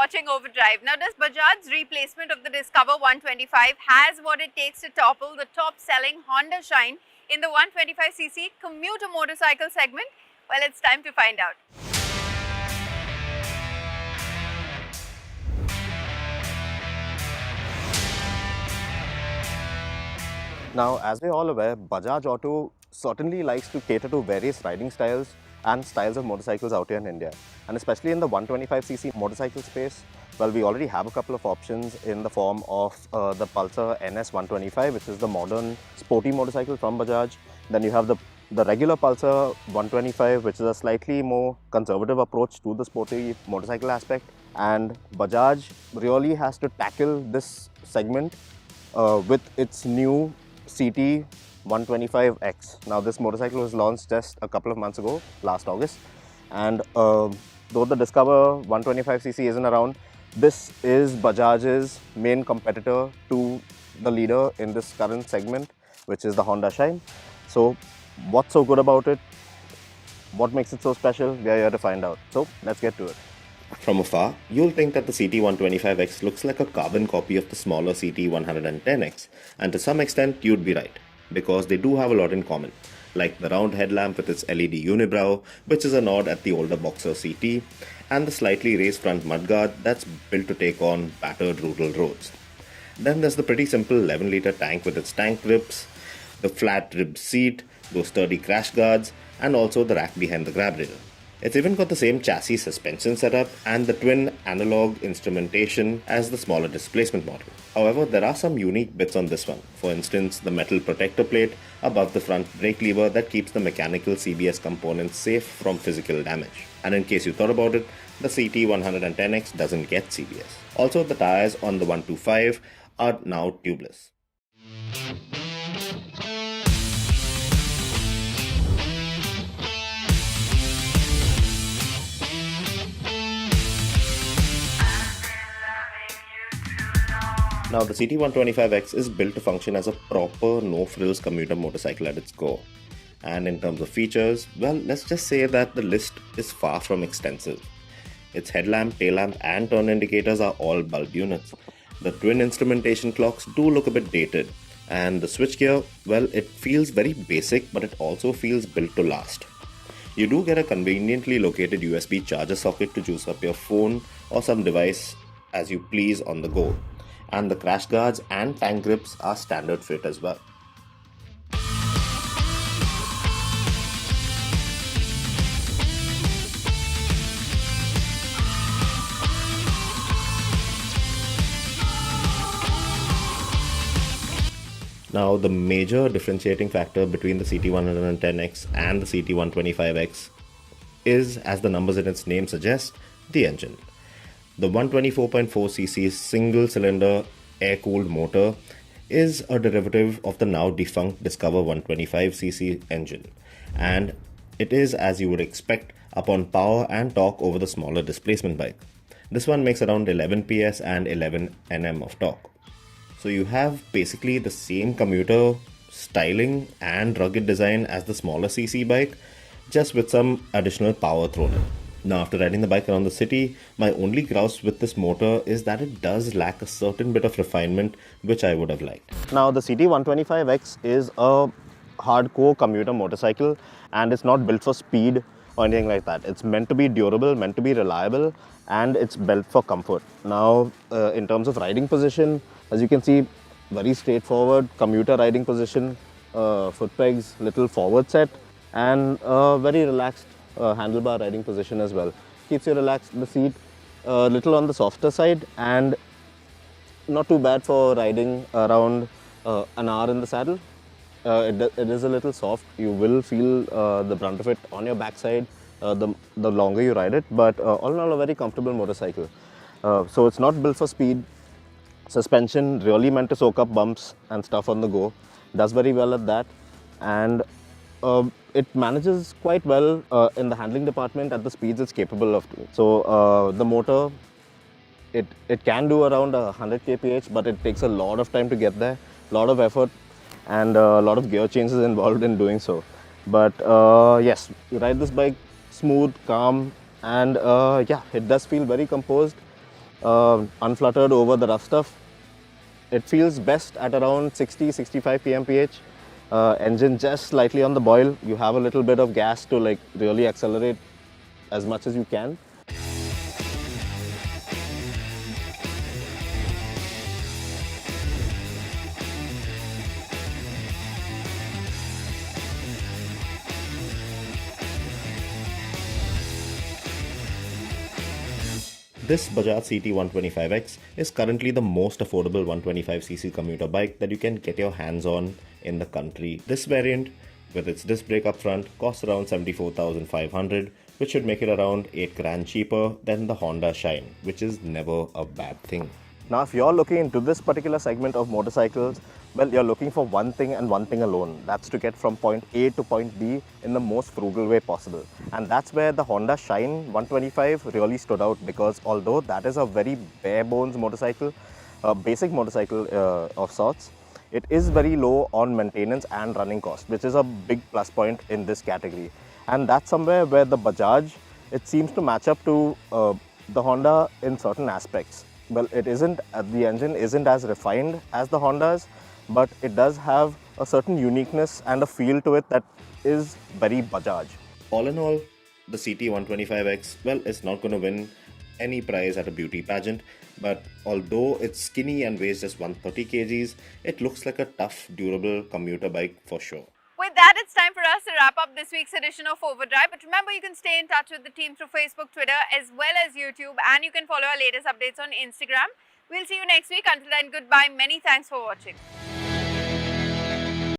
watching Overdrive. Now, does Bajaj's replacement of the Discover 125 has what it takes to topple the top-selling Honda Shine in the 125cc commuter motorcycle segment? Well, it's time to find out. Now, as we're all aware, Bajaj Auto certainly likes to cater to various riding styles and styles of motorcycles out here in India. And especially in the 125cc motorcycle space, well, we already have a couple of options in the form of the Pulsar NS 125, which is the modern sporty motorcycle from Bajaj. Then you have the regular Pulsar 125, which is a slightly more conservative approach to the sporty motorcycle aspect. And Bajaj really has to tackle this segment with its new CT125X. Now, this motorcycle was launched just a couple of months ago, last August, and though the Discover 125cc isn't around, this is Bajaj's main competitor to the leader in this current segment, which is the Honda Shine. So, what's so good about it? What makes it so special? We are here to find out. So, let's get to it. From afar, you'll think that the CT125X looks like a carbon copy of the smaller CT110X, and to some extent you'd be right, because they do have a lot in common, like the round headlamp with its LED unibrow, which is a nod at the older Boxer CT, and the slightly raised front mudguard that's built to take on battered rural roads. Then there's the pretty simple 11-litre tank with its tank grips, the flat ribbed seat, those sturdy crash guards, and also the rack behind the grab rail. It's even got the same chassis suspension setup and the twin analog instrumentation as the smaller displacement model. However, there are some unique bits on this one. For instance, the metal protector plate above the front brake lever that keeps the mechanical CBS components safe from physical damage. And in case you thought about it, the CT110X doesn't get CBS. Also, the tires on the 125 are now tubeless. Now, the CT125X is built to function as a proper no-frills commuter motorcycle at its core. And in terms of features, well, let's just say that the list is far from extensive. Its headlamp, tail lamp and turn indicators are all bulb units. The twin instrumentation clocks do look a bit dated. And the switchgear, well, it feels very basic, but it also feels built to last. You do get a conveniently located USB charger socket to juice up your phone or some device as you please on the go. And the crash guards and tank grips are standard fit as well. Now, the major differentiating factor between the CT110X and the CT125X is, as the numbers in its name suggest, the engine. The 124.4cc single-cylinder air-cooled motor is a derivative of the now defunct Discover 125cc engine, and it is, as you would expect, upon power and torque over the smaller displacement bike. This one makes around 11 PS and 11 Nm of torque. So you have basically the same commuter styling and rugged design as the smaller cc bike, just with some additional power thrown in. Now, after riding the bike around the city, my only grouse with this motor is that it does lack a certain bit of refinement, which I would have liked. Now, the CT125X is a hardcore commuter motorcycle, and it's not built for speed or anything like that. It's meant to be durable, meant to be reliable, and it's built for comfort. Now, in terms of riding position, as you can see, very straightforward commuter riding position, foot pegs, little forward set, and very relaxed handlebar riding position as well. Keeps you relaxed. The seat a little on the softer side and not too bad for riding around an hour in the saddle. It is a little soft. You will feel the brunt of it on your backside the longer you ride it, but all in all, a very comfortable motorcycle. So it's not built for speed. Suspension really meant to soak up bumps and stuff on the go. Does very well at that, and it manages quite well in the handling department at the speeds it's capable of doing. So the motor, it can do around 100 kph, but it takes a lot of time to get there, a lot of effort, and a lot of gear changes involved in doing so. But yes, you ride this bike smooth, calm, and yeah, it does feel very composed. unfluttered over the rough stuff. It feels best at around 60-65 kmph. Engine just slightly on the boil. You have a little bit of gas to like really accelerate as much as you can. This Bajaj CT125X is currently the most affordable 125cc commuter bike that you can get your hands on in the country. This variant, with its disc brake up front, costs around 74,500, which should make it around 8 grand cheaper than the Honda Shine, which is never a bad thing. Now, if you're looking into this particular segment of motorcycles, well, you're looking for one thing and one thing alone. That's to get from point A to point B in the most frugal way possible. And that's where the Honda Shine 125 really stood out, because although that is a very bare bones motorcycle, a basic motorcycle of sorts, it is very low on maintenance and running cost, which is a big plus point in this category. And that's somewhere where the Bajaj, it seems to match up to the Honda in certain aspects. Well, it isn't, the engine isn't as refined as the Hondas, but it does have a certain uniqueness and a feel to it that is very Bajaj. All in all, the CT125X, well, it's not going to win any prize at a beauty pageant, but although it's skinny and weighs just 130 kgs, it looks like a tough, durable commuter bike for sure. With that, it's time for us to wrap up this week's edition of Overdrive. But remember, you can stay in touch with the team through Facebook, Twitter, as well as YouTube, and you can follow our latest updates on Instagram. We'll see you next week. Until then, goodbye. Many thanks for watching.